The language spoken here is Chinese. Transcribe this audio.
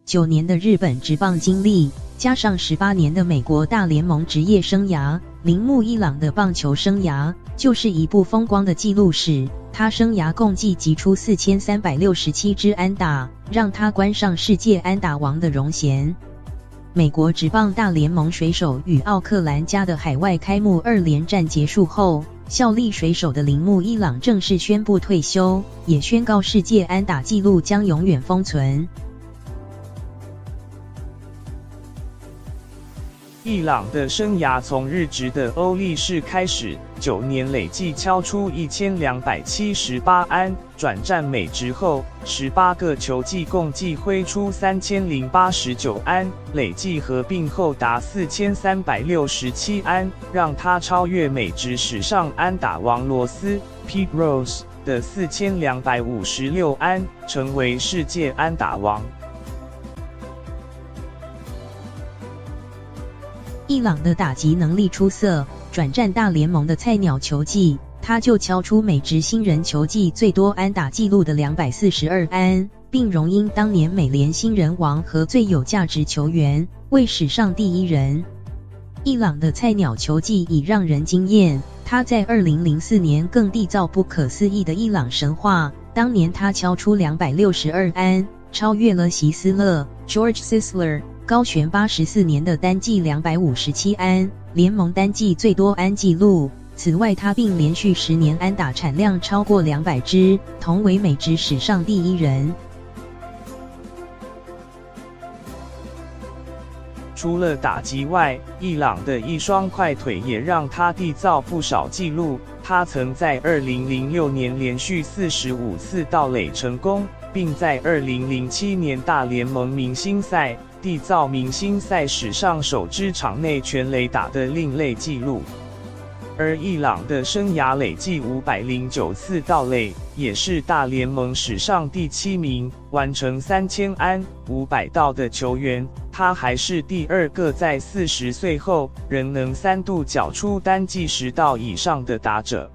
9年的日本职棒经历，加上18年的美国大联盟职业生涯，铃木一朗的棒球生涯就是一部风光的纪录史。他生涯共计击出4367支安打，让他冠上世界安打王的荣衔。美国职棒大联盟水手与奥克兰加的海外开幕2连战结束后，效力水手的铃木一朗正式宣布退休，也宣告世界安打纪录将永远封存。一朗的生涯从日职的欧力士开始，9年累计敲出1278安，转战美职后，18个球季共计挥出3089安，累计合并后达4367安，让他超越美职史上安打王罗斯 Pete Rose 的4256安，成为世界安打王。一朗的打击能力出色，转战大联盟的菜鸟球季，他就敲出美职新人球季最多安打纪录的242安，并荣膺当年美联新人王和最有价值球员，为史上第1人。一朗的菜鸟球季已让人惊艳，他在2004年更缔造不可思议的一朗神话，当年他敲出262安，超越了席斯勒 George Sisler。高悬84年的单季257安，联盟单季最多安纪录。此外，他并连续10年安打产量超过200支，同为美职史上第1人。除了打击外，一朗的一双快腿也让他缔造不少纪录。他曾在2006年连续45次盗垒成功，并在2007年大联盟明星赛缔造明星赛史上首支场内全垒打的另类纪录。而一朗的生涯累计509次盗垒，也是大联盟史上第7名，完成3000安500盗的球员。他还是第2个在40岁后仍能3度缴出单季10盗以上的打者。